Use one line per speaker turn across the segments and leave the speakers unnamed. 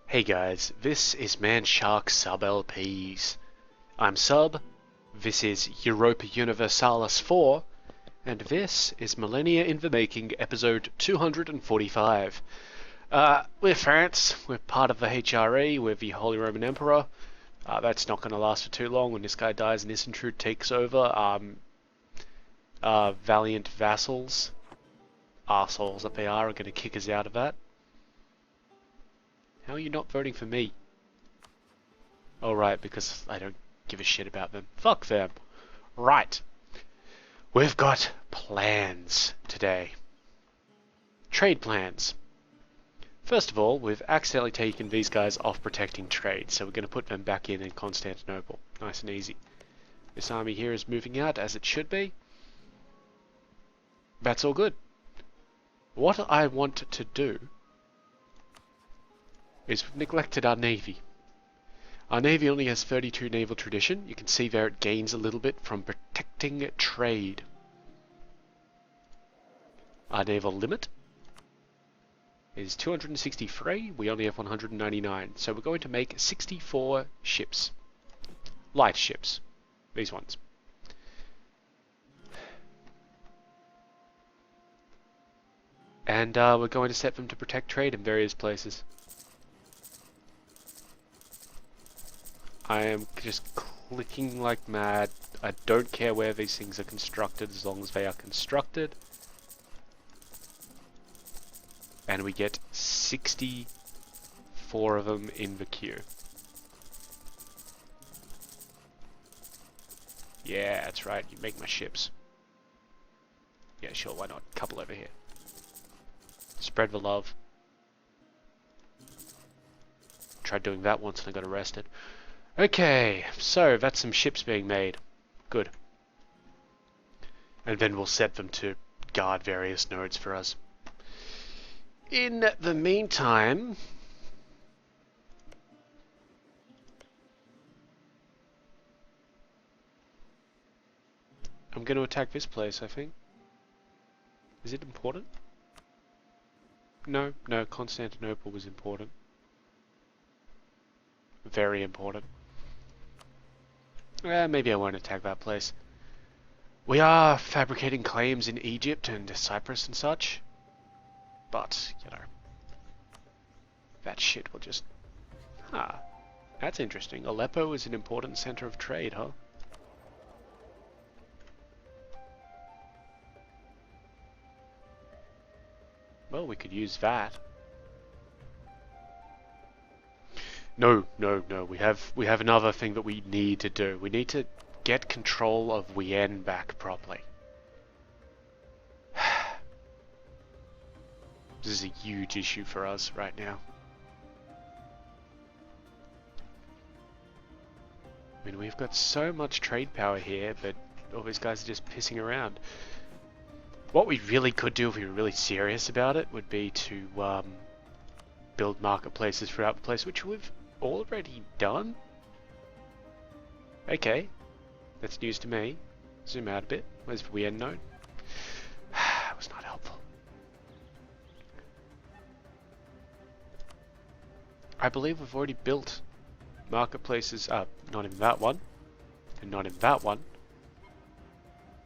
Hey guys, this is Man Shark Sub LPs. I'm Sub, this is Europa Universalis IV, and this is Millennia in the Making, episode 245. We're France, we're part of the HRE, we're the Holy Roman Emperor. That's not going to last for too long. When this guy dies and Isentrude takes over, valiant vassals, arseholes that they are going to kick us out of that. How are you not voting for me? Oh right, because I don't give a shit about them. Fuck them. Right. We've got plans today. Trade plans. First of all, we've accidentally taken these guys off protecting trade, so we're going to put them back in Constantinople. Nice and easy. This army here is moving out as it should be. That's all good. What I want to do is we've neglected our navy. Our navy only has 32 naval tradition. You can see there it gains a little bit from protecting trade. Our naval limit is 263. We only have 199. So we're going to make 64 ships. Light ships. These ones. And we're going to set them to protect trade in various places. I am just clicking like mad. I don't care where these things are constructed as long as they are constructed. And we get 64 of them in the queue. Yeah, that's right. You make my ships. Yeah, sure, why not? Couple over here. Spread the love. Tried doing that once and I got arrested. Okay, so that's some ships being made. Good. And then we'll set them to guard various nodes for us. In the meantime, I'm going to attack this place, I think. Is it important? No, Constantinople was important. Very important. Maybe I won't attack that place. We are fabricating claims in Egypt and Cyprus and such. But, you know, that shit will just... Ah, that's interesting. Aleppo is an important center of trade, huh? Well, we could use that. No. We have another thing that we need to do. We need to get control of Wien back properly. This is a huge issue for us right now. I mean, we've got so much trade power here, but all these guys are just pissing around. What we really could do if we were really serious about it would be to build marketplaces throughout the place, which we've already done. Okay, that's news to me. Zoom out a bit. Where's the Wien node? That was not helpful. I believe we've already built marketplaces, not in that one, and not in that one,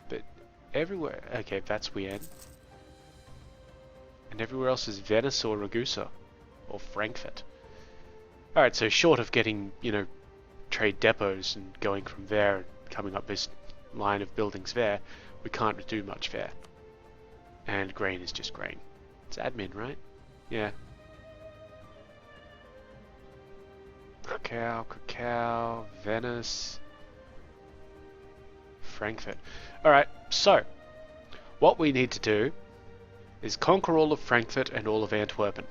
but everywhere. Okay, that's Wien. And everywhere else is Venice or Ragusa, or Frankfurt. Alright, so short of getting, you know, trade depots and going from there and coming up this line of buildings there, we can't do much there. And grain is just grain. It's admin, right? Yeah. Cacao, Venice, Frankfurt. Alright, so, what we need to do is conquer all of Frankfurt and all of Antwerpen.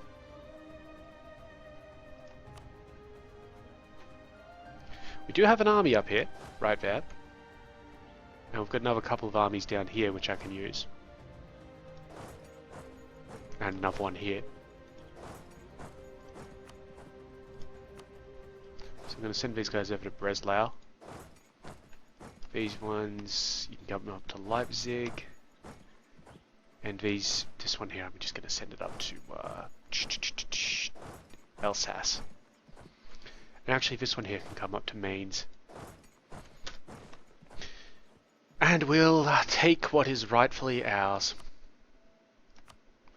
We do have an army up here, right there. And we've got another couple of armies down here which I can use. And another one here. So I'm going to send these guys over to Breslau. These ones, you can get them up to Leipzig. And this one here, I'm just going to send it up to Alsace. And actually this one here can come up to Mainz. And we'll take what is rightfully ours.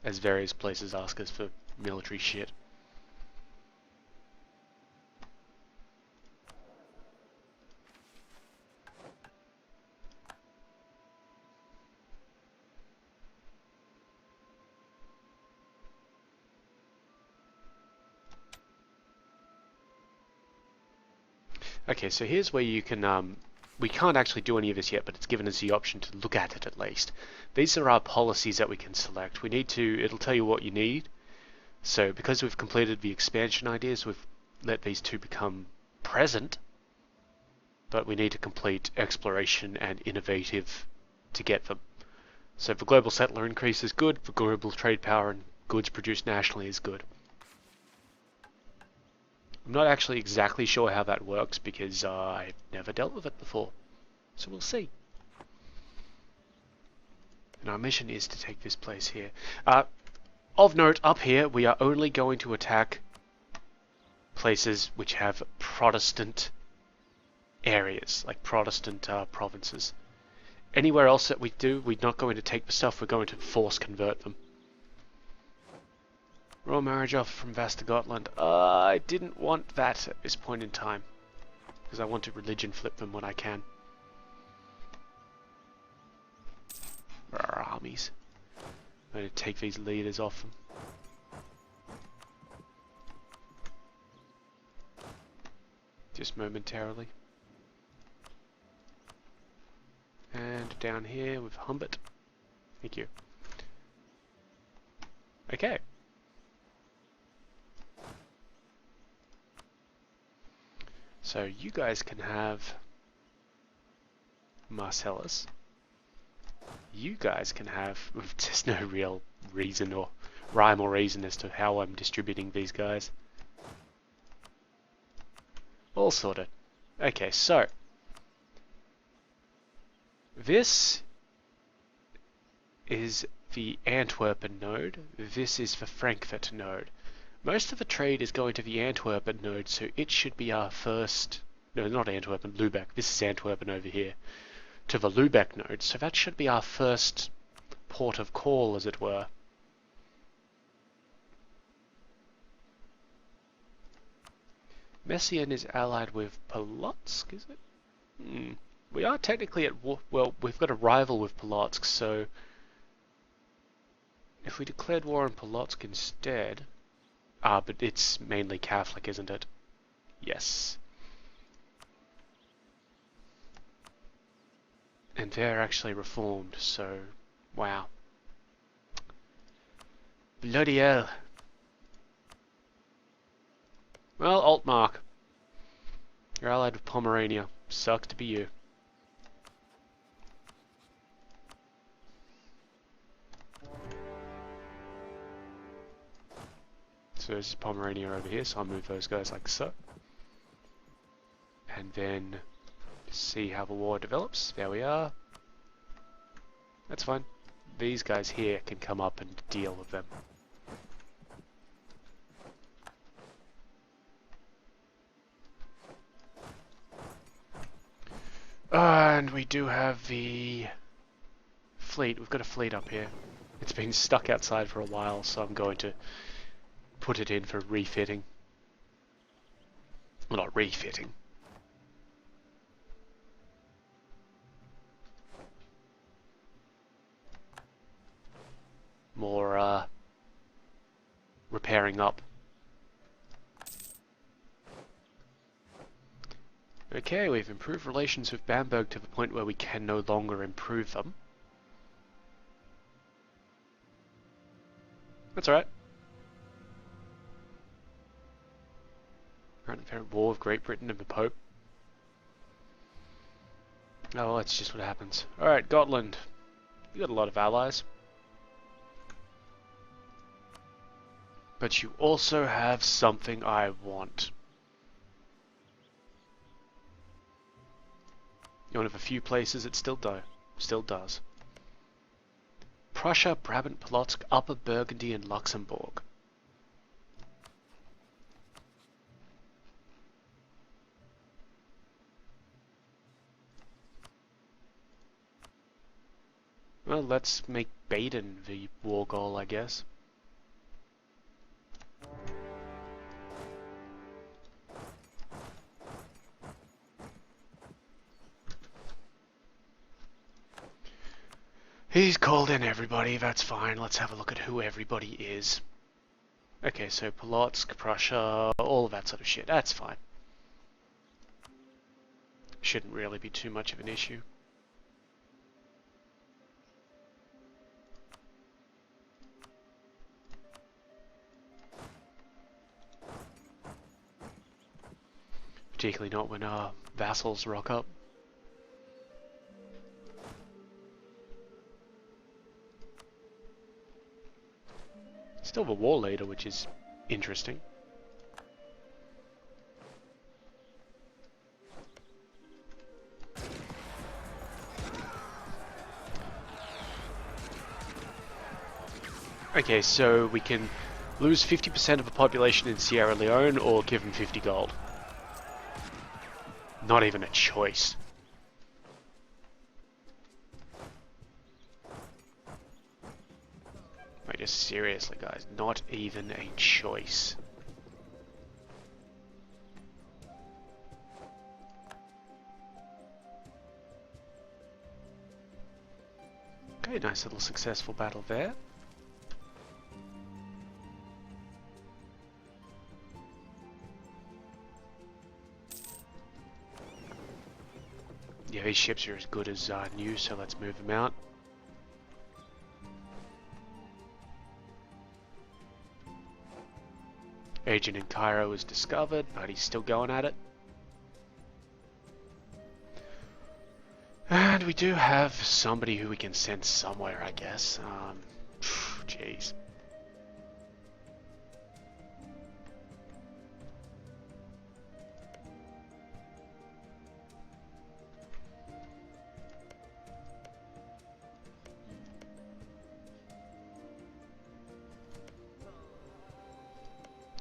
As various places ask us for military shit. Okay, so here's where you can, we can't actually do any of this yet, but it's given us the option to look at it at least. These are our policies that we can select. We need to, it'll tell you what you need. So because we've completed the expansion ideas, we've let these two become present, but we need to complete exploration and innovative to get them. So for global settler increase is good, for global trade power and goods produced nationally is good. I'm not actually exactly sure how that works because I've never dealt with it before. So we'll see. And our mission is to take this place here. Of note, up here, we are only going to attack places which have Protestant areas, like Protestant provinces. Anywhere else that we do, we're not going to take the stuff, we're going to force convert them. Royal marriage offer from Västergotland. I didn't want that at this point in time, because I want to religion flip them when I can. Where are our armies? I'm going to take these leaders off them. Just momentarily. And down here with Humbert. Thank you. Okay. So you guys can have Marcellus. You guys can have, there's no real reason or rhyme or reason as to how I'm distributing these guys. All sorted. Okay, so this is the Antwerpen node. This is the Frankfurt node. Most of the trade is going to the Antwerpen node, so it should be our first... No, not Antwerpen, Lübeck. This is Antwerpen over here. To the Lübeck node, so that should be our first port of call, as it were. Messian is allied with Polotsk, is it? We are technically at war... Well, we've got a rival with Polotsk, so... If we declared war on Polotsk instead... but it's mainly Catholic, isn't it? Yes. And they're actually reformed, so... Wow. Bloody hell. Well, Altmark. You're allied with Pomerania. Sucks to be you. So this is Pomerania over here, so I'll move those guys like so. And then see how the war develops. There we are. That's fine. These guys here can come up and deal with them. And we do have the fleet. We've got a fleet up here. It's been stuck outside for a while, so I'm going to put it in for refitting. Well, not refitting. More, repairing up. Okay, we've improved relations with Bamberg to the point where we can no longer improve them. That's alright. Current apparent war with Great Britain and the Pope. Oh, well, that's just what happens. Alright, Gotland. You got a lot of allies. But you also have something I want. One of a few places it still does. Prussia, Brabant, Polotsk, Upper Burgundy and Luxembourg. Well, let's make Baden the war goal, I guess. He's called in everybody, that's fine. Let's have a look at who everybody is. Okay, so Polotsk, Prussia, all of that sort of shit. That's fine. Shouldn't really be too much of an issue. Particularly not when our vassals rock up. Still have a war leader, which is interesting. Okay, so we can lose 50% of the population in Sierra Leone or give them 50 gold. Not even a choice. Wait, just seriously, guys, not even a choice. Okay, nice little successful battle there. Yeah, these ships are as good as new, so let's move them out. Agent in Cairo was discovered, but he's still going at it. And we do have somebody who we can send somewhere, I guess. Jeez.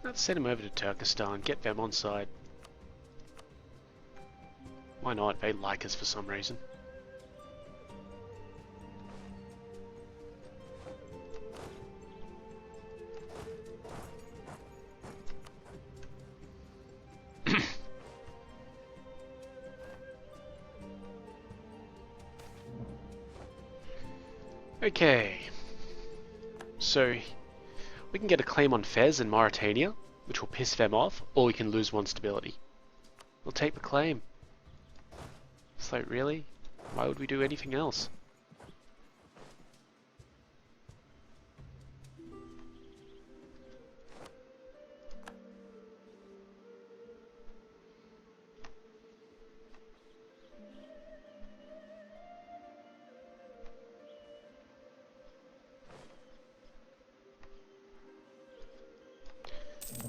Let's send him over to Turkestan, get them on side. Why not? They like us for some reason. Okay. So we can get a claim on Fez in Mauritania, which will piss them off, or we can lose one stability. We'll take the claim. It's like, really? Why would we do anything else?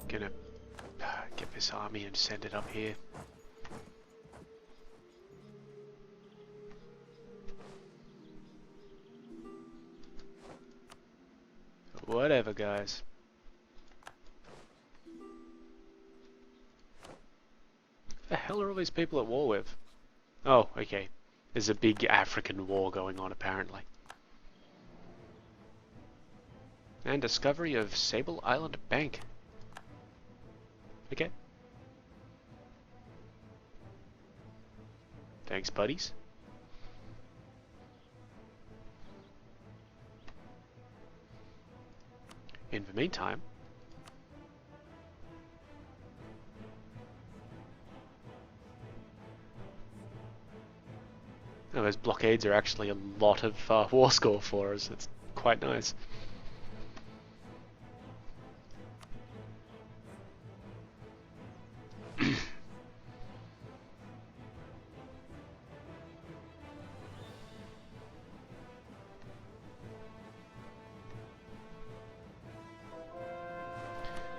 Gonna get this army and send it up here. Whatever, guys. The hell are all these people at war with? Oh, okay. There's a big African war going on, apparently. And discovery of Sable Island Bank. Okay. Thanks, buddies. In the meantime, oh, those blockades are actually a lot of war score for us. It's quite nice.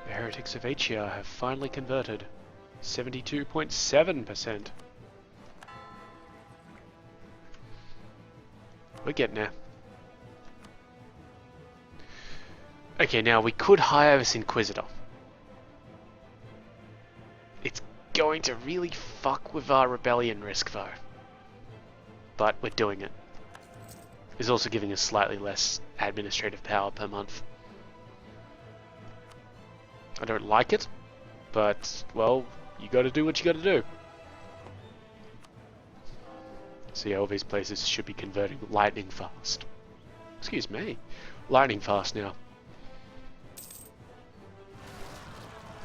The heretics of Asia have finally converted. 72.7%. We're getting there. Okay, now we could hire this Inquisitor. It's going to really fuck with our rebellion risk though. But we're doing it. is also giving us slightly less administrative power per month. I don't like it, but, well, you gotta do what you gotta do. So yeah, all these places should be converting lightning fast. Excuse me. Lightning fast now.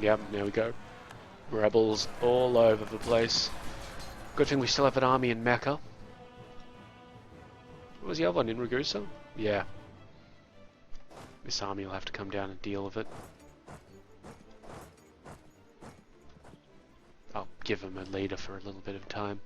Yep, there we go. Rebels all over the place. Good thing we still have an army in Mecca. What was the other one, in Ragusa? Yeah. This army will have to come down and deal with it. I'll give them a leader for a little bit of time.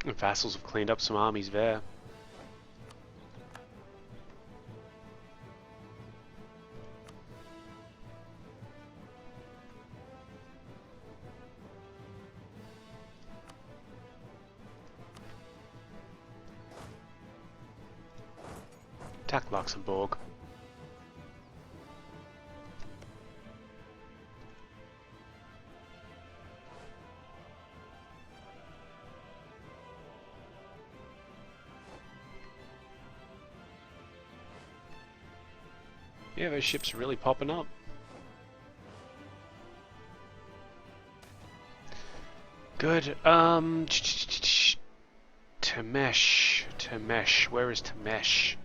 The vassals have cleaned up some armies there. Attack Luxembourg. Yeah, those ships are really popping up. Good. Tamesh. Tamesh. Where is Tamesh?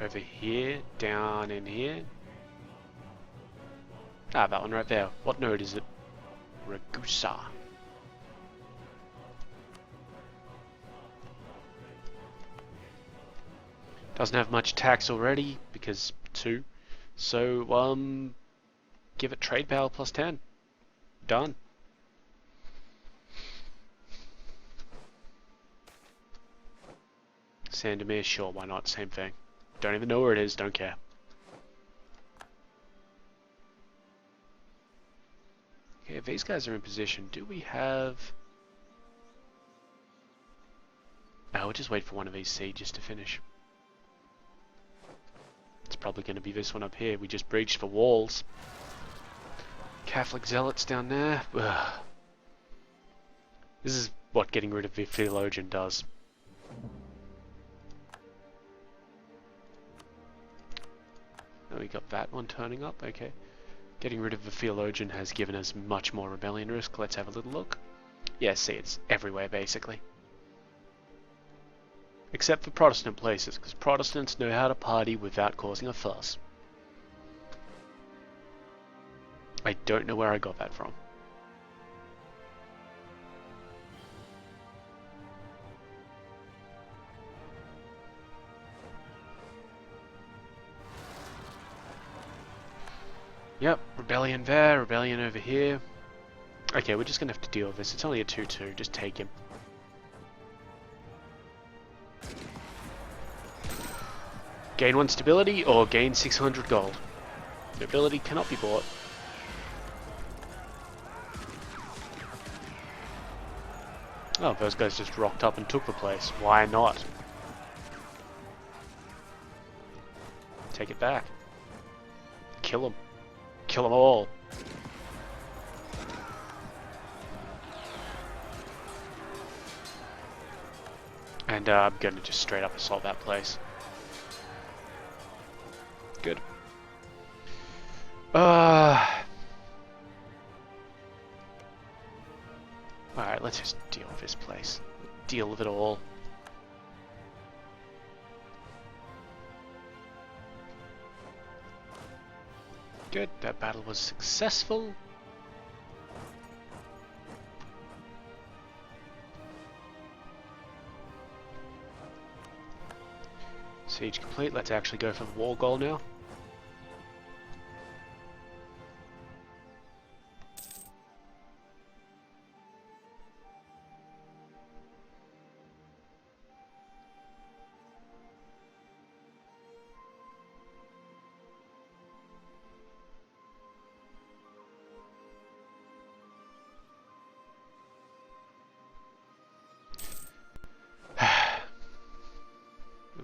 Over here, down in here. Ah, that one right there. What node is it? Ragusa. Doesn't have much tax already, because 2. So, give it trade power plus 10. Done. Sandomir, sure, why not? Same thing. Don't even know where it is, don't care. Okay, if these guys are in position, do we have... Oh, we'll just wait for one of these sieges to finish. It's probably going to be this one up here. We just breached the walls. Catholic zealots down there. Ugh. This is what getting rid of the theologian does. Oh, we got that one turning up. Okay. Getting rid of the theologian has given us much more rebellion risk. Let's have a little look. Yeah, see, it's everywhere basically. Except for Protestant places, because Protestants know how to party without causing a fuss. I don't know where I got that from. Yep, rebellion there, rebellion over here. Okay, we're just gonna have to deal with this. It's only a 2-2, just take him. Gain 1 stability or gain 600 gold. Nobility cannot be bought. Oh, those guys just rocked up and took the place. Why not? Take it back. Kill them. Kill them all. And I'm gonna just straight up assault that place. Good. Alright, let's just deal with this place. Deal with it all. Good, that battle was successful. Siege complete, let's actually go for the war goal now.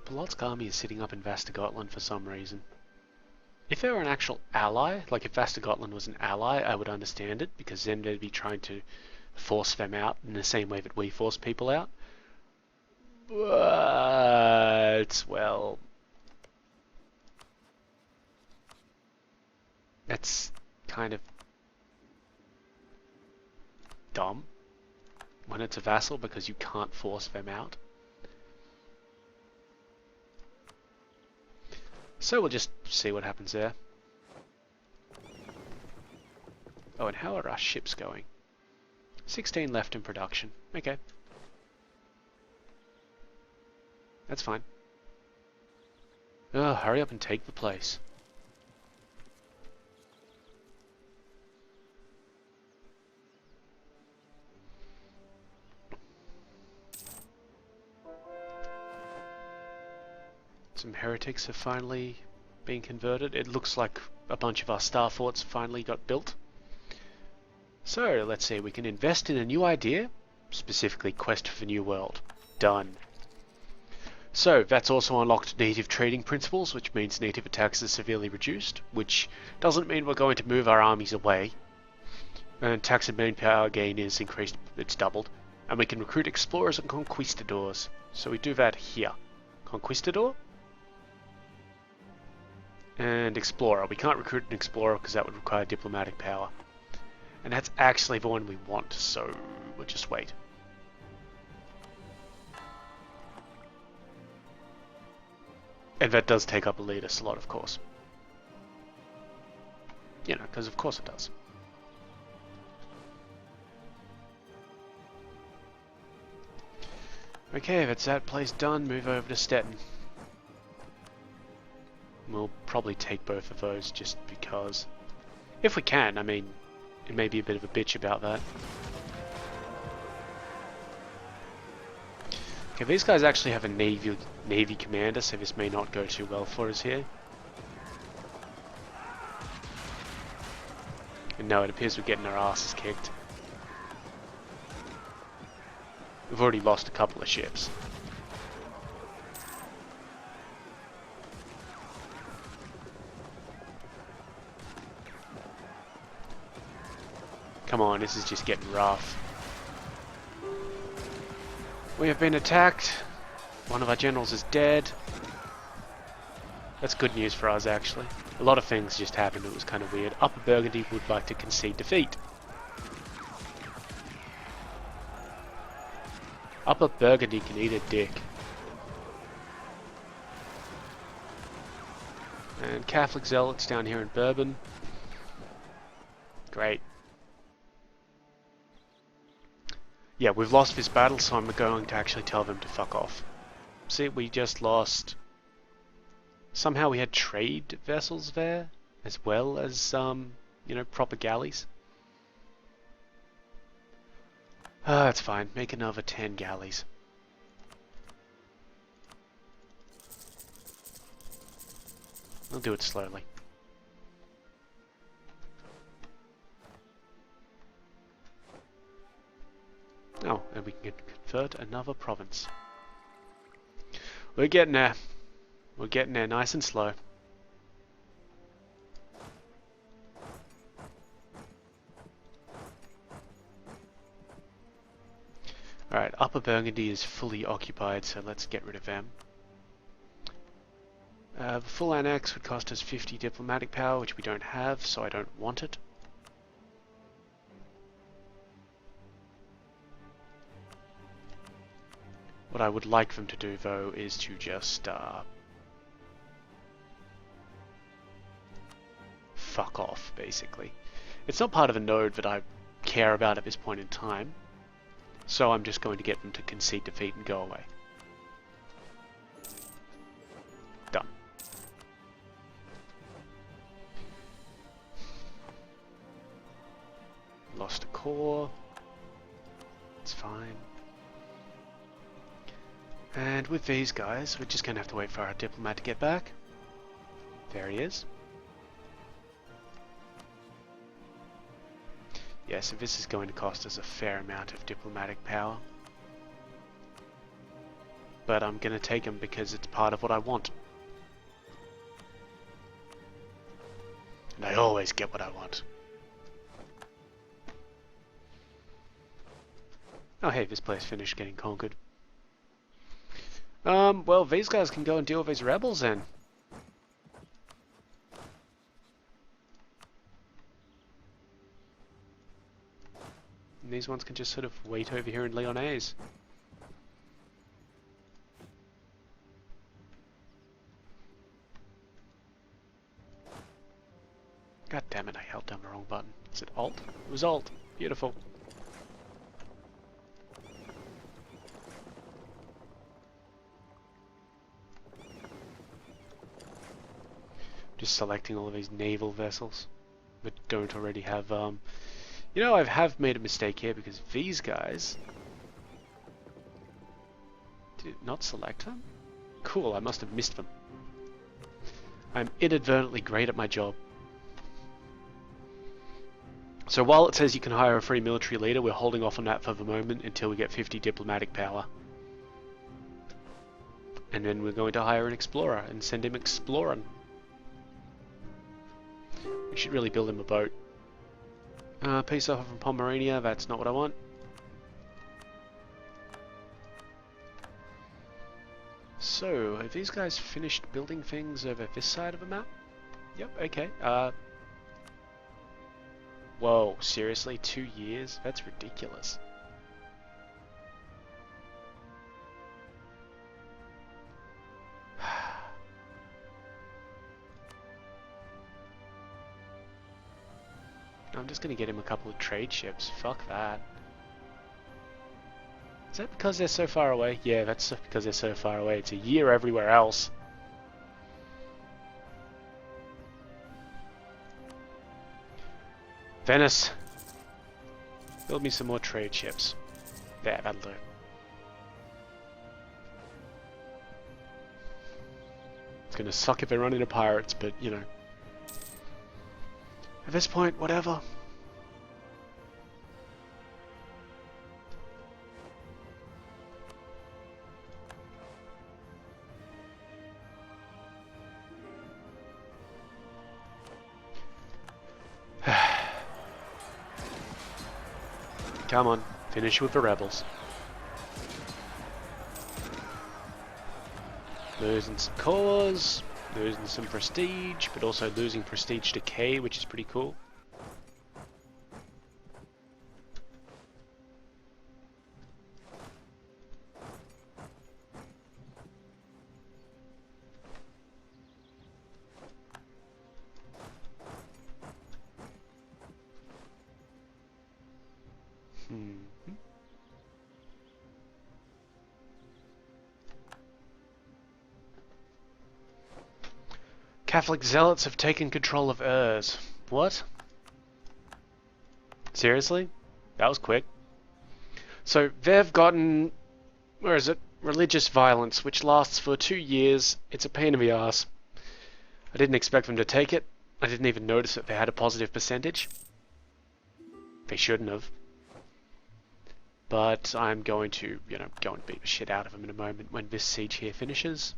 Polotsk army is sitting up in Vastagotland for some reason. If they were an actual ally, like if Vastagotland was an ally, I would understand it, because then they'd be trying to force them out in the same way that we force people out. But, well, that's kind of dumb when it's a vassal, because you can't force them out. So we'll just see what happens there. Oh, and how are our ships going? 16 left in production. Okay. That's fine. Oh, hurry up and take the place. Some heretics have finally been converted. It looks like a bunch of our star forts finally got built. So, let's see, we can invest in a new idea, specifically Quest for the New World. Done. So, that's also unlocked native trading principles, which means native attacks are severely reduced, which doesn't mean we're going to move our armies away. And tax and main power gain is increased, it's doubled. And we can recruit explorers and conquistadors. So we do that here. Conquistador? And explorer. We can't recruit an explorer because that would require diplomatic power. And that's actually the one we want, so we'll just wait. And that does take up a leader slot, of course. You know, because of course it does. Okay, that's that place done. Move over to Stettin. We'll probably take both of those just because. If we can, I mean, it may be a bit of a bitch about that. Okay, these guys actually have a navy commander, so this may not go too well for us here. And no, it appears we're getting our asses kicked. We've already lost a couple of ships. Come on, this is just getting rough. We have been attacked. One of our generals is dead. That's good news for us, actually. A lot of things just happened. It was kind of weird. Upper Burgundy would like to concede defeat. Upper Burgundy can eat a dick. And Catholic Zealots down here in Bourbon. Great. Yeah, we've lost this battle, so I'm going to actually tell them to fuck off. See, we just lost... Somehow we had trade vessels there, as well as, you know, proper galleys. Ah, that's fine. Make another 10 galleys. We'll do it slowly. Oh, and we can convert another province. We're getting there. We're getting there nice and slow. Alright, Upper Burgundy is fully occupied, so let's get rid of them. The full annex would cost us 50 diplomatic power, which we don't have, so I don't want it. What I would like them to do, though, is to just fuck off, basically. It's not part of a node that I care about at this point in time, so I'm just going to get them to concede defeat and go away. Done. Lost a core. It's fine. And with these guys, we're just going to have to wait for our diplomat to get back. There he is. Yeah, so this is going to cost us a fair amount of diplomatic power. but I'm gonna take them because it's part of what I want. And I always get what I want. Oh hey, this place finished getting conquered. Well, these guys can go and deal with these rebels then. And these ones can just sort of wait over here in Lyonnaise. God damn it, I held down the wrong button. Is it Alt? It was Alt. Beautiful. Just selecting all of these naval vessels that don't already have, You know, I have made a mistake here because these guys... Did it not select them? Cool, I must have missed them. I'm inadvertently great at my job. So while it says you can hire a free military leader, we're holding off on that for the moment until we get 50 diplomatic power. And then we're going to hire an explorer and send him exploring. We should really build him a boat. Peace offer from Pomerania, that's not what I want. So, have these guys finished building things over this side of the map? Yep, okay. Whoa, seriously? 2 years? That's ridiculous. I'm just gonna get him a couple of trade ships. Fuck that. Is that because they're so far away? Yeah, that's because they're so far away. It's a year everywhere else. Venice. Build me some more trade ships. There, that'll do. It's gonna suck if they run into pirates, but you know. At this point, whatever. Come on, finish with the rebels. Losing some cores, losing some prestige, but also losing prestige decay, which is pretty cool. Catholic zealots have taken control of Urs. What? Seriously? That was quick. So they've gotten, where is it? Religious violence, which lasts for 2 years. It's a pain in the ass. I didn't expect them to take it. I didn't even notice that they had a positive percentage. They shouldn't have. But I'm going to, you know, go and beat the shit out of them in a moment when this siege here finishes.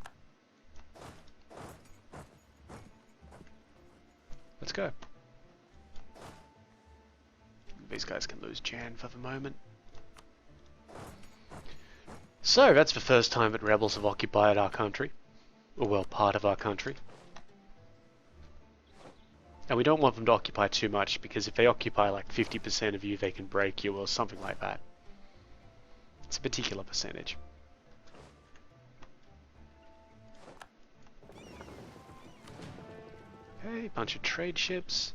Let's go. These guys can lose Jan for the moment. So, that's the first time that rebels have occupied our country. Or, well, part of our country. And we don't want them to occupy too much, because if they occupy like 50% of you, they can break you or something like that. It's a particular percentage. Okay, bunch of trade ships.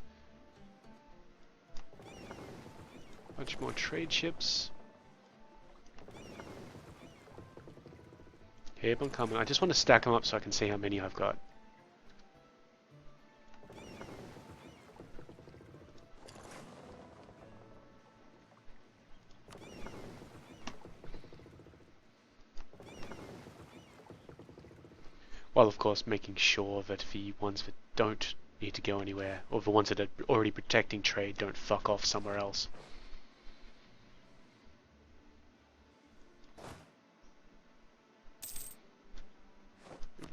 Bunch more trade ships. Keep on coming. I just want to stack them up so I can see how many I've got. While of course making sure that the ones that don't need to go anywhere, or the ones that are already protecting trade, don't fuck off somewhere else.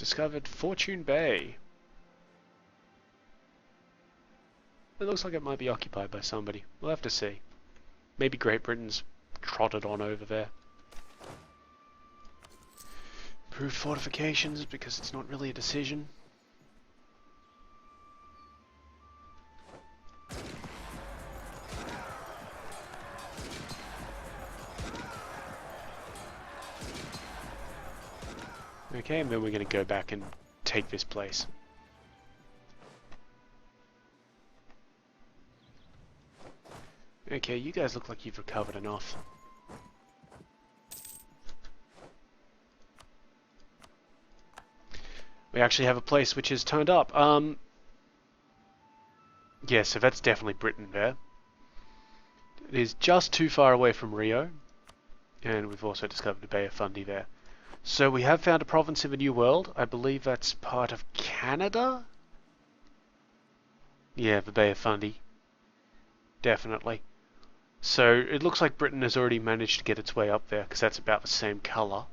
discovered Fortune Bay. It looks like it might be occupied by somebody. We'll have to see. Maybe Great Britain's trotted on over there. Improved fortifications because it's not really a decision. Okay, and then we're going to go back and take this place. Okay, you guys look like you've recovered enough. We actually have a place which is turned up. Yeah, so that's definitely Britain there. It is just too far away from Rio. And we've also discovered the Bay of Fundy there. So we have found a province in the New World. I believe that's part of Canada? Yeah, the Bay of Fundy. Definitely. So it looks like Britain has already managed to get its way up there, because that's about the same colour.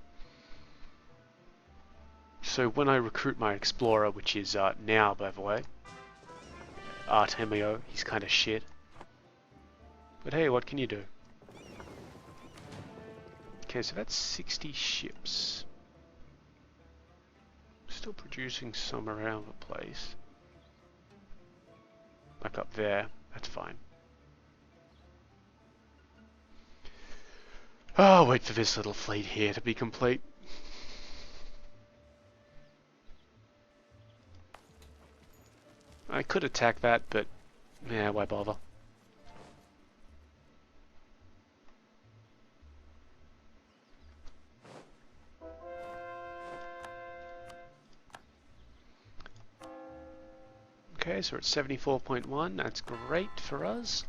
So when I recruit my explorer, which is now, by the way, Artemio, he's kind of shit. But hey, what can you do? Okay, so that's 60 ships. Still producing some around the place. Like up there, that's fine. Oh, wait for this little fleet here to be complete. I could attack that, but yeah, why bother? Okay, so we're at 74.1. That's great for us.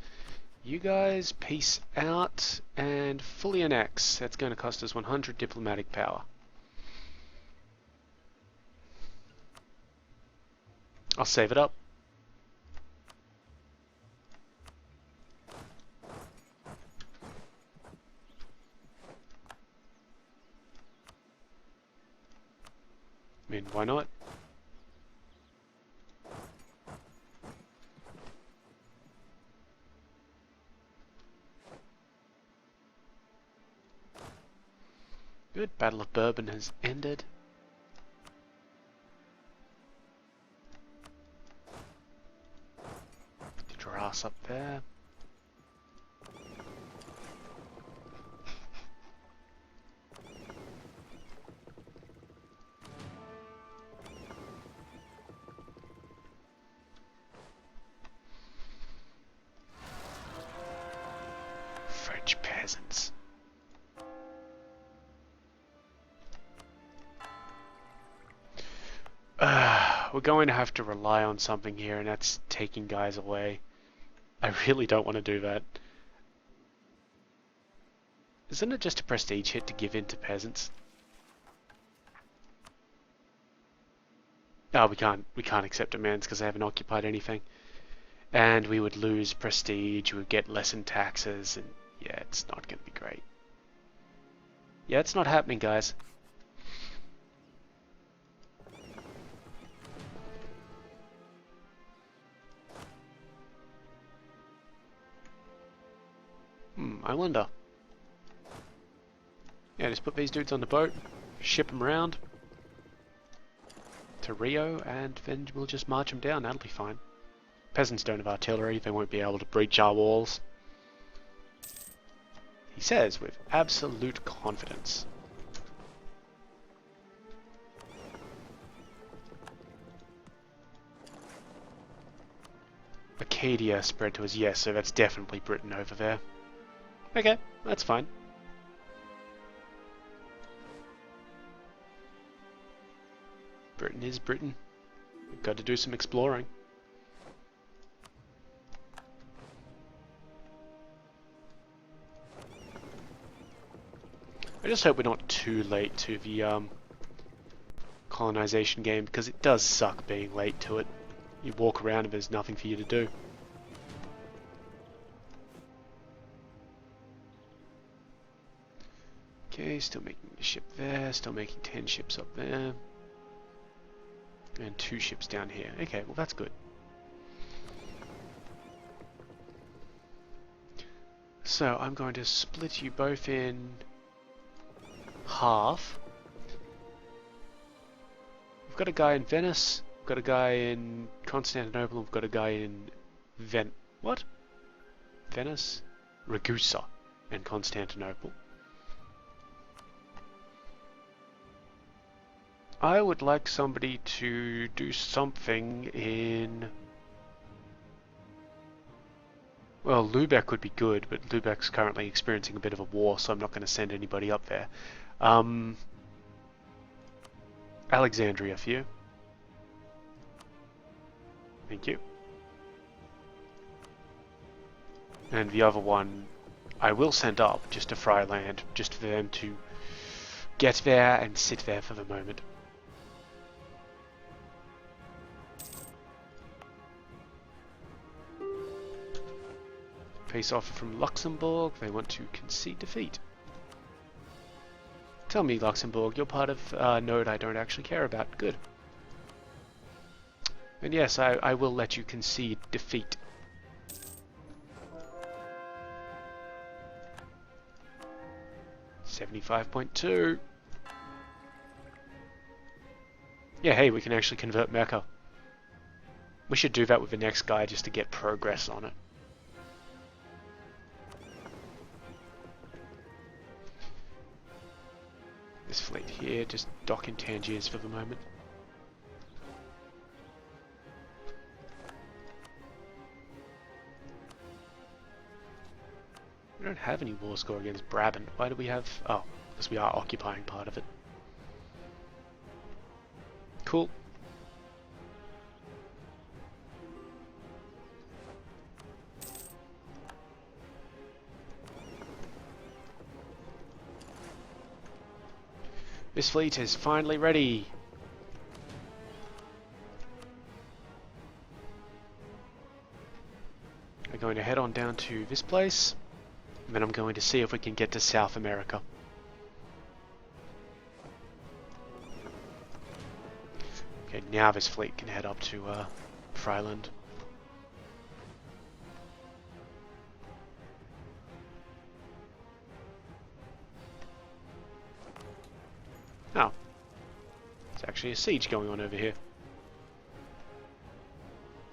You guys, peace out and fully annex. That's going to cost us 100 diplomatic power. I'll save it up. I mean, why not? Good. Battle of Bourbon has ended. Get your ass up there. French peasants. We're going to have to rely on something here, and that's taking guys away. I really don't want to do that. Isn't it just a prestige hit to give in to peasants? Oh, we can't accept demands because they haven't occupied anything. And we would lose prestige, we would get less in taxes, and yeah, it's not going to be great. Yeah, it's not happening, guys. I wonder. Yeah, just put these dudes on the boat, ship them around to Rio, and then we'll just march them down. That'll be fine. Peasants don't have artillery, they won't be able to breach our walls. He says with absolute confidence. Acadia spread to us, yes, so that's definitely Britain over there. Okay, that's fine. Britain is Britain. We've got to do some exploring. I just hope we're not too late to the colonization game, because it does suck being late to it. You walk around and there's nothing for you to do. Okay, still making a ship there, still making 10 ships up there. And 2 ships down here. Okay, well that's good. So I'm going to split you both in half. We've got a guy in Venice, we've got a guy in Constantinople, we've got a guy in what? Venice? Ragusa and Constantinople. I would like somebody to do something in... Well, Lubeck would be good, but Lubeck's currently experiencing a bit of a war, so I'm not going to send anybody up there. Alexandria for you. Thank you. And the other one I will send up just to Fry Land, just for them to get there and sit there for the moment. Peace offer from Luxembourg. They want to concede defeat. Tell me, Luxembourg, you're part of a node I don't actually care about. Good. And yes, I will let you concede defeat. $75.2. Yeah, hey, we can actually convert Mecca. We should do that with the next guy just to get progress on it. This fleet here, just dock in Tangiers for the moment. We don't have any war score against Brabant. Why do we have... Oh, because we are occupying part of it. Cool. This fleet is finally ready. I'm going to head on down to this place, and then I'm going to see if we can get to South America. Okay, now this fleet can head up to Fryland. Oh. There's actually a siege going on over here.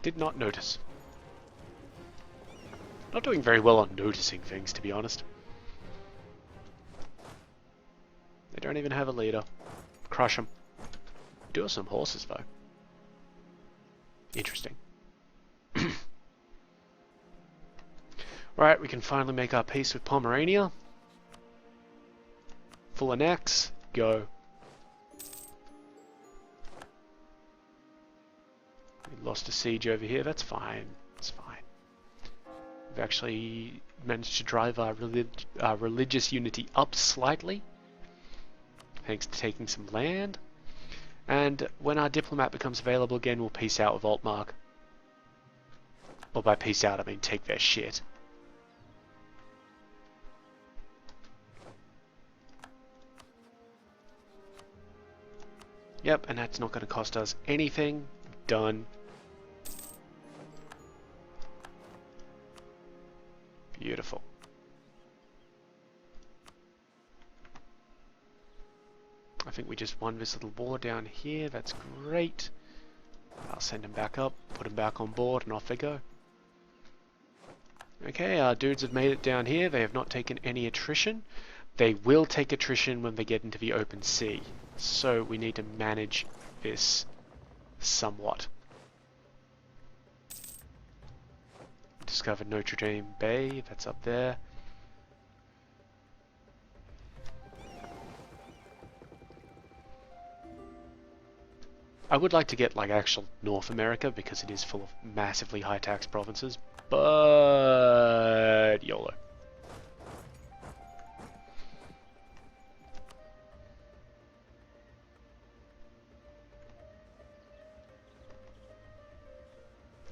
Did not notice. Not doing very well on noticing things, to be honest. They don't even have a leader. Crush them. Do have some horses, though. Interesting. Right, we can finally make our peace with Pomerania. Full annex. Go. We lost a siege over here. That's fine. It's fine. We've actually managed to drive our religious unity up slightly, thanks to taking some land. And when our diplomat becomes available again, we'll peace out with Altmark. Or by peace out, I mean take their shit. Yep, and that's not going to cost us anything. Done. Beautiful. I think we just won this little war down here. That's great. I'll send them back up, put them back on board, and off they go. Okay, our dudes have made it down here. They have not taken any attrition. They will take attrition when they get into the open sea. So we need to manage this somewhat. Discovered Notre Dame Bay, that's up there. I would like to get like actual North America because it is full of massively high tax provinces, but YOLO.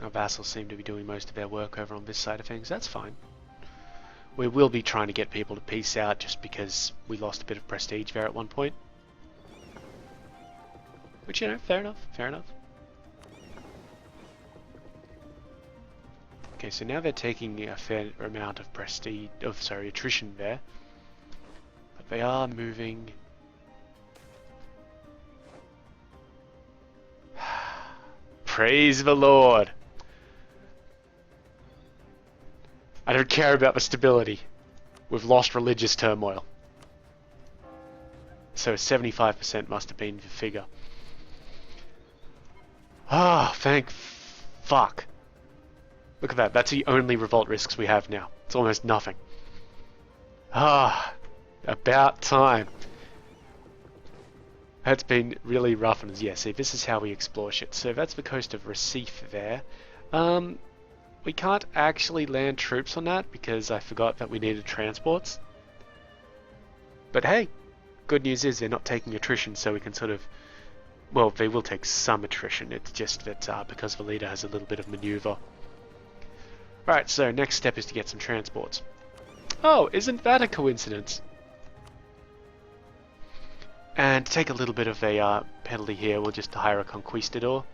Our vassals seem to be doing most of their work over on this side of things. That's fine. We will be trying to get people to peace out just because we lost a bit of prestige there at one point. Which, you know, fair enough, fair enough. Okay, so now they're taking a fair amount of prestige, attrition there. But they are moving. Praise the Lord! I don't care about the stability. We've lost religious turmoil. So 75% must have been the figure. Ah, thank fuck. Look at that, that's the only revolt risks we have now. It's almost nothing. Ah, about time. That's been really rough. And yeah, see, this is how we explore shit. So that's the coast of Recife there. We can't actually land troops on that because I forgot that we needed transports. But hey, good news is they're not taking attrition, so we can sort of... Well, they will take some attrition. It's just that because the leader has a little bit of maneuver. Alright, so next step is to get some transports. Oh, isn't that a coincidence? And to take a little bit of a penalty here, we'll just hire a conquistador.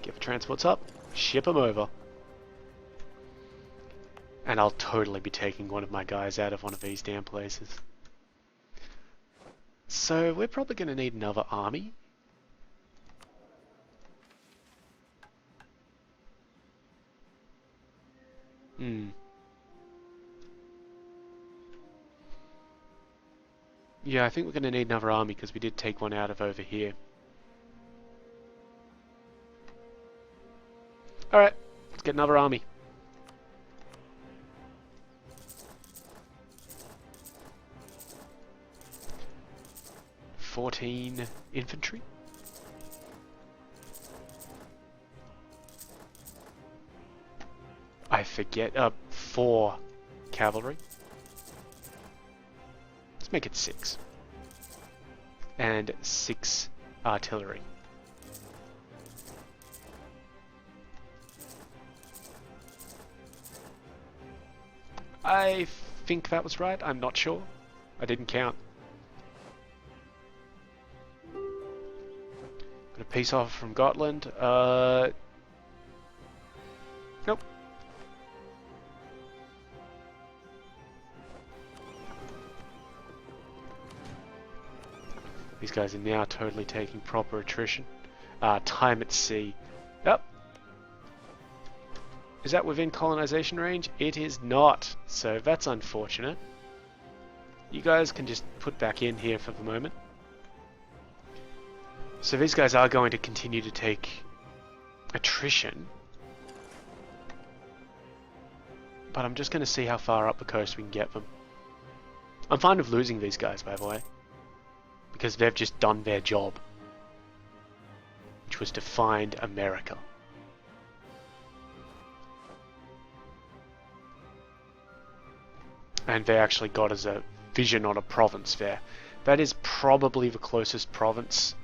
Get the transports up, ship them over. And I'll totally be taking one of my guys out of one of these damn places. So we're probably going to need another army. Yeah, I think we're going to need another army because we did take one out of over here. Alright, let's get another army. "14 infantry. I forget, 4 cavalry. Let's make it 6. And 6 artillery. I think that was right, I'm not sure. I didn't count. Got a peace offer from Gotland. Nope. These guys are now totally taking proper attrition. Time at sea. Yep. Is that within colonization range? It is not. So that's unfortunate. You guys can just put back in here for the moment. So these guys are going to continue to take attrition. But I'm just going to see how far up the coast we can get them. I'm fine with losing these guys, by the way. Because they've just done their job. Which was to find America. And they actually got us a vision on a province there. That is probably the closest province.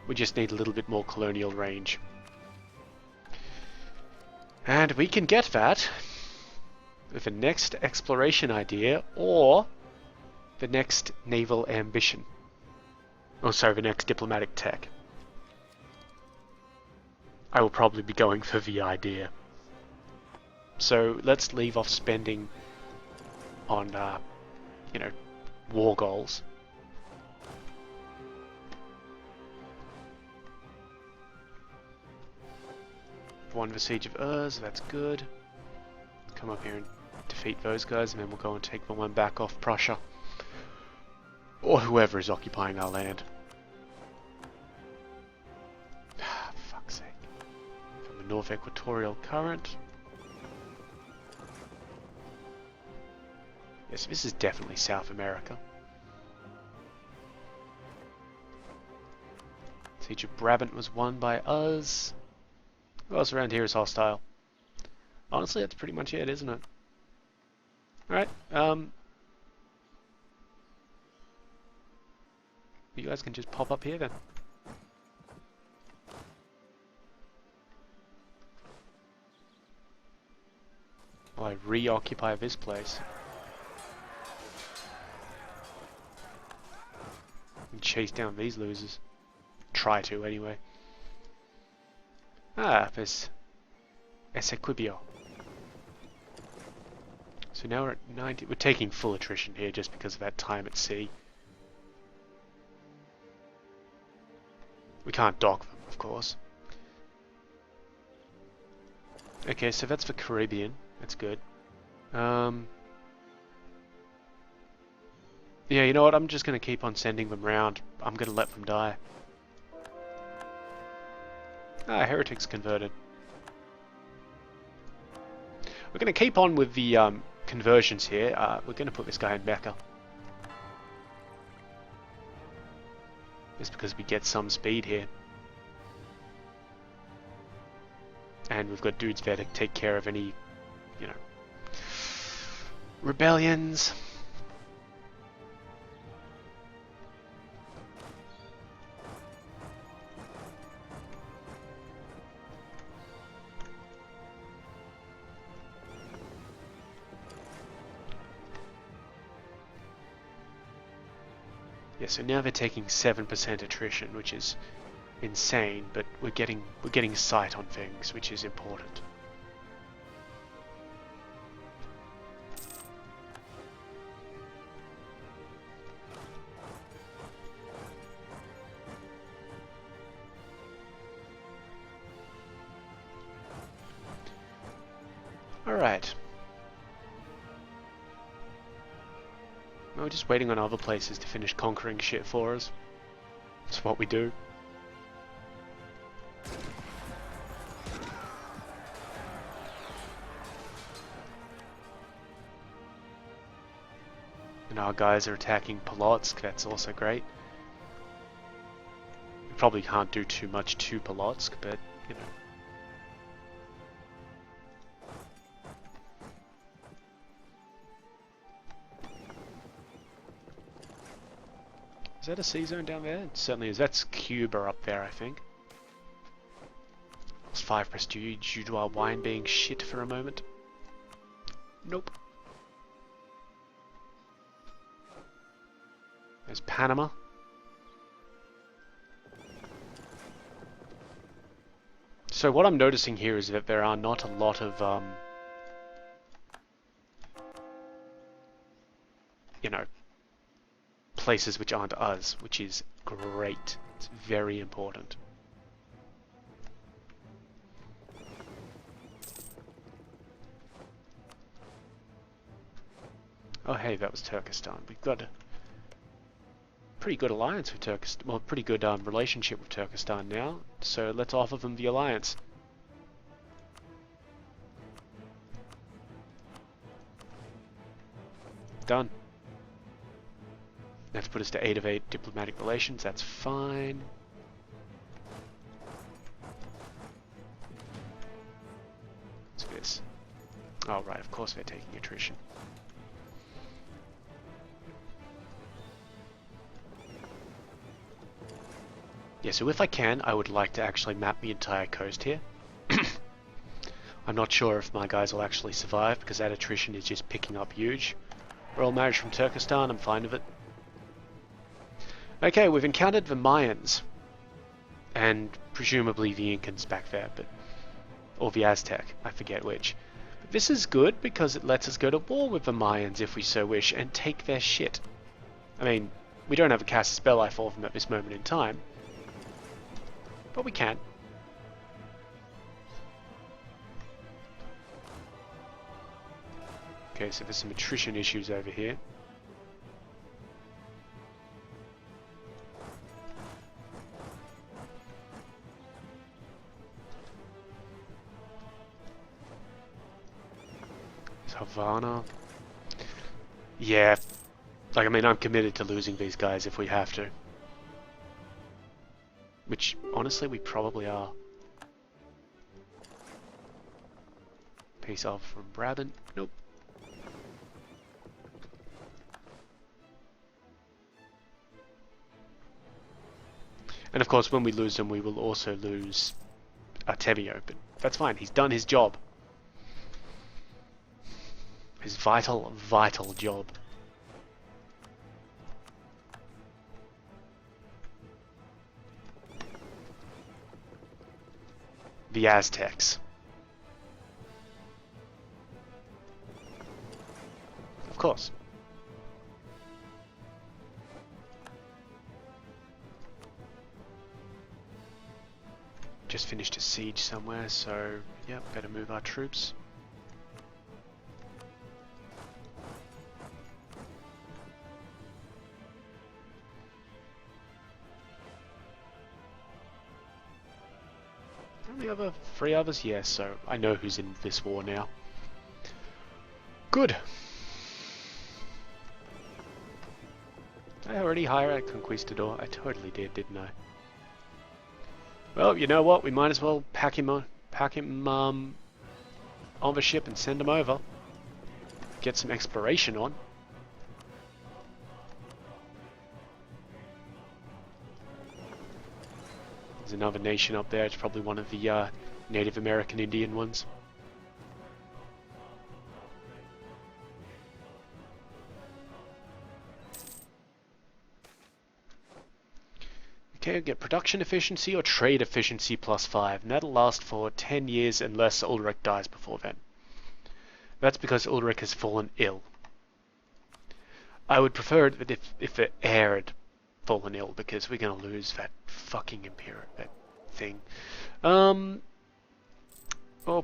We just need a little bit more colonial range. And we can get that with the next exploration idea or the next naval ambition. Oh, sorry, the next diplomatic tech. I will probably be going for the idea. So let's leave off spending on, you know, war goals. Won the Siege of Urs, that's good. Come up here and defeat those guys, and then we'll go and take the one back off Prussia. Or whoever is occupying our land. For fuck's sake. From the North Equatorial Current. Yes, this is definitely South America. Siege of Brabant was won by us. Who else around here is hostile? Honestly, that's pretty much it, isn't it? Alright, you guys can just pop up here then. While I reoccupy this place. And chase down these losers. try to anyway. Ah, there's Esequibio. So now we're at 90. We're taking full attrition here just because of that time at sea. We can't dock them, of course. Okay, so that's for Caribbean. That's good. Yeah, you know what? I'm just going to keep on sending them round. I'm going to let them die. Ah, heretics converted. We're going to keep on with the conversions here. We're going to put this guy in Mecca. Just because we get some speed here. And we've got dudes there to take care of any, you know, rebellions. Yeah, so now they're taking 7% attrition, which is insane, but we're getting sight on things, which is important. Alright. We're just waiting on other places to finish conquering shit for us. That's what we do. And our guys are attacking Polotsk, that's also great. We probably can't do too much to Polotsk, but, you know. Is that a sea zone down there? It certainly is. That's Cuba up there, I think. It's 5 prestige due to our wine being shit for a moment. Nope. There's Panama. So what I'm noticing here is that there are not a lot of, you know, places which aren't us, which is great. It's very important. Oh hey, that was Turkestan. We've got a pretty good alliance with Turkestan, well, pretty good relationship with Turkestan now, so let's offer them the alliance. Done. That's put us to 8 of 8 diplomatic relations, that's fine. What's this? Oh right, of course they're taking attrition. Yeah, so if I can, I would like to actually map the entire coast here. I'm not sure if my guys will actually survive because that attrition is just picking up huge. Royal marriage from Turkestan, I'm fine with it. Okay, we've encountered the Mayans, and presumably the Incans back there, but or the Aztec, I forget which. But this is good because it lets us go to war with the Mayans if we so wish, and take their shit. I mean, we don't have a cast spell life for them at this moment in time, but we can. Okay, so there's some attrition issues over here. Havana. Yeah, like I mean, I'm committed to losing these guys if we have to. Which, honestly, we probably are. Peace off from Brabant. Nope. And of course, when we lose them, we will also lose Artemio, but that's fine. He's done his job. His vital, vital job. The Aztecs. Of course. Just finished a siege somewhere, so yeah, better move our troops. Only other 3 others? Yes, so I know who's in this war now. Good. Did I already hire a conquistador? I totally did, didn't I? Well, you know what? We might as well pack him on the ship and send him over. Get some exploration on. There's another nation up there. It's probably one of the Native American Indian ones. Okay, get production efficiency or trade efficiency +5, and that'll last for 10 years unless Ulrich dies before then. That's because Ulrich has fallen ill. I would prefer it if the heir had fallen ill, because we're gonna lose that fucking Imperial, that thing. Well,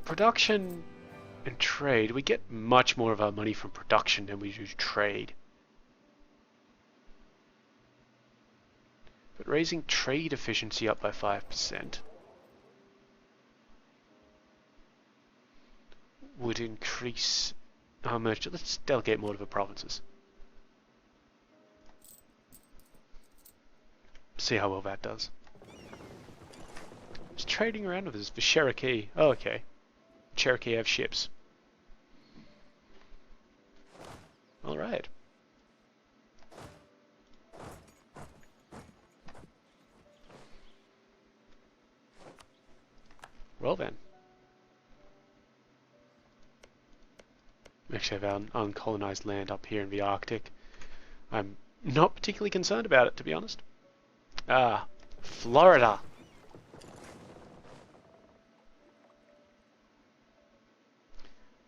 production and trade, we get much more of our money from production than we do trade. But raising trade efficiency up by 5% would increase how much. Let's delegate more to the provinces. See how well that does. Just trading around with us. The Cherokee. Oh, okay. Cherokee have ships. Alright. Well then. We actually have uncolonized land up here in the Arctic. I'm not particularly concerned about it, to be honest. Ah, Florida.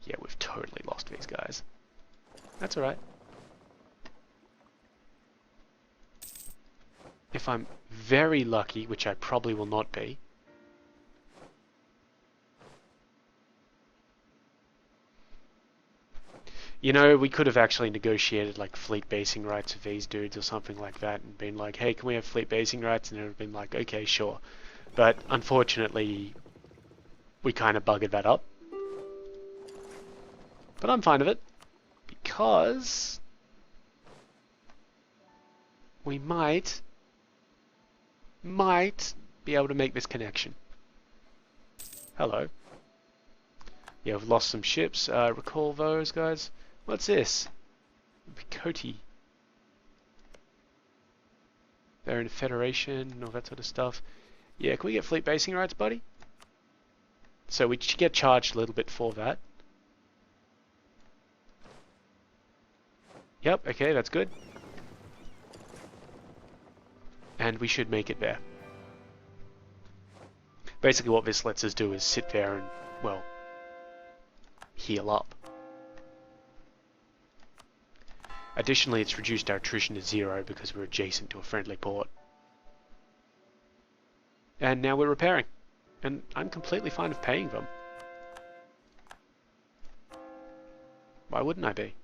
Yeah, we've totally lost these guys. That's alright. If I'm very lucky, which I probably will not be, you know, we could have actually negotiated like fleet basing rights with these dudes or something like that and been like, hey, can we have fleet basing rights? And it would have been like, okay, sure. But unfortunately, we kind of buggered that up. But I'm fine with it, because we might be able to make this connection. Hello. Yeah, we've lost some ships. Recall those guys. What's this? Bikoti. They're in a federation and all that sort of stuff. Yeah, can we get fleet basing rights, buddy? So we get charged a little bit for that. Yep, okay, that's good. And we should make it there. Basically what this lets us do is sit there and, well, heal up. Additionally, it's reduced our attrition to 0 because we're adjacent to a friendly port. And now we're repairing. And I'm completely fine with paying them. Why wouldn't I be?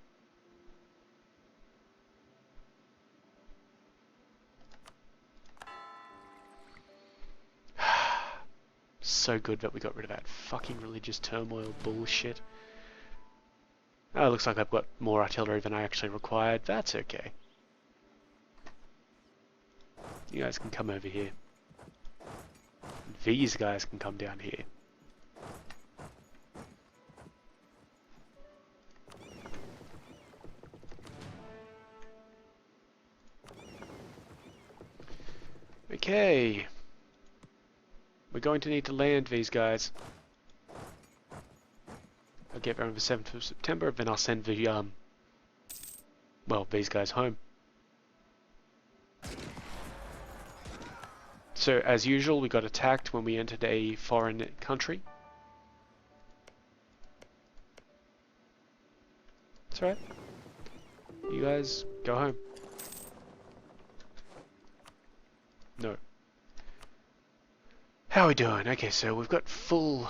So good that we got rid of that fucking religious turmoil bullshit. Oh, looks like I've got more artillery than I actually required. That's okay. You guys can come over here. These guys can come down here. Okay. We're going to need to land these guys. I'll get there on the 7th of September, then I'll send the, well, these guys home. So as usual, we got attacked when we entered a foreign country. That's right. You guys go home. No. How are we doing? Okay, so we've got full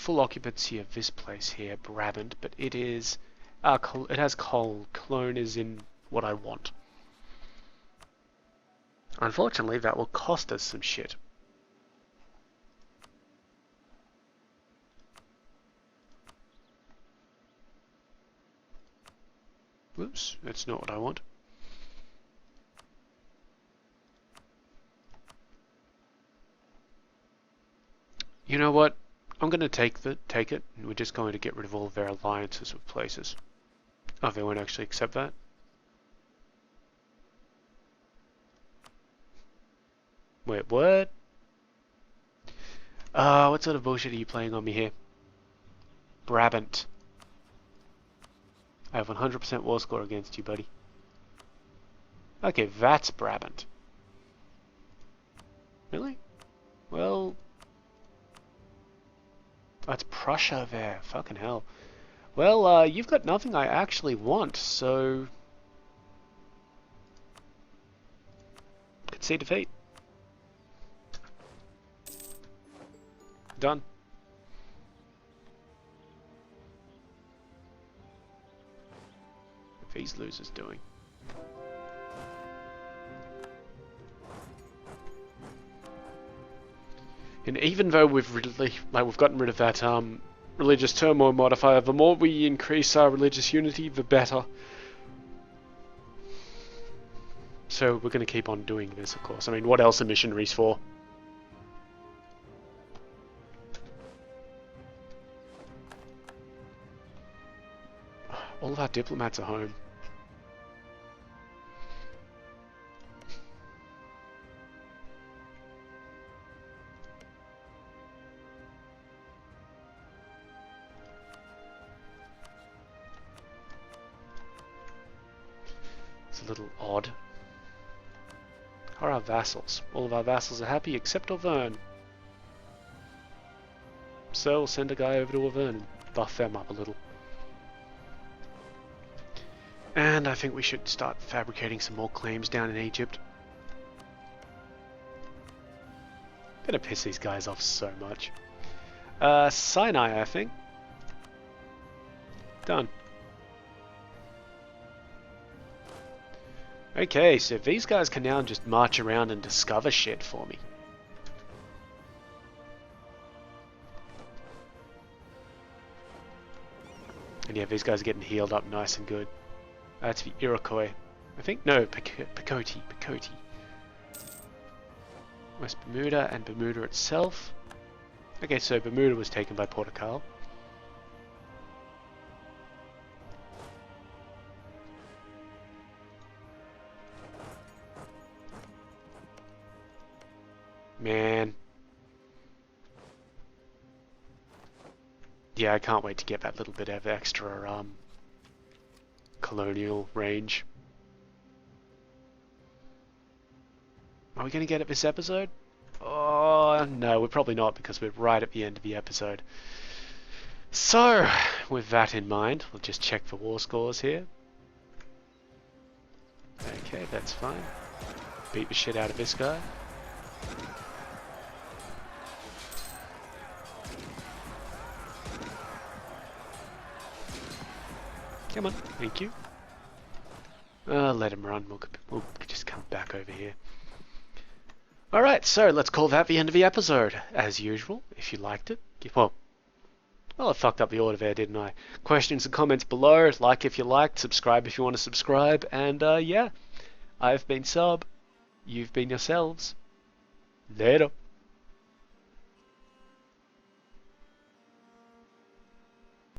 occupancy of this place here, Brabant, but it is it has coal. Cologne is in what I want. Unfortunately, that will cost us some shit. Whoops, that's not what I want. You know what? I'm going to take it, and we're just going to get rid of all of their alliances with places. Oh, they won't actually accept that? Wait, what? What sort of bullshit are you playing on me here? Brabant. I have 100% war score against you, buddy. Okay, that's Brabant. Really? Well... That's Prussia there. Fucking hell. Well, you've got nothing I actually want, so... Concede defeat. Done. What are these losers doing? And even though we've gotten rid of that religious turmoil modifier, the more we increase our religious unity, the better. So we're going to keep on doing this, of course. I mean, what else are missionaries for? All of our diplomats are home. It's a little odd. How are our vassals? All of our vassals are happy except Auvergne. So we'll send a guy over to Auvergne and buff them up a little. And I think we should start fabricating some more claims down in Egypt. Gonna piss these guys off so much. Sinai, I think. Done. Okay, so these guys can now just march around and discover shit for me. And yeah, these guys are getting healed up nice and good. That's the Iroquois. I think, no, Picoti. West Bermuda and Bermuda itself. Okay, so Bermuda was taken by Portugal. Man. Yeah, I can't wait to get that little bit of extra, colonial range. Are we going to get it this episode? Oh, no, we're probably not because we're right at the end of the episode. So, with that in mind, we'll just check the war scores here. Okay, that's fine. Beat the shit out of this guy. Come on, thank you. Let him run, we'll just come back over here. Alright, so let's call that the end of the episode. As usual, if you liked it, well, I fucked up the order there, didn't I? Questions and comments below, like if you liked, subscribe if you want to subscribe, and yeah, I've been Sub, you've been yourselves. Later.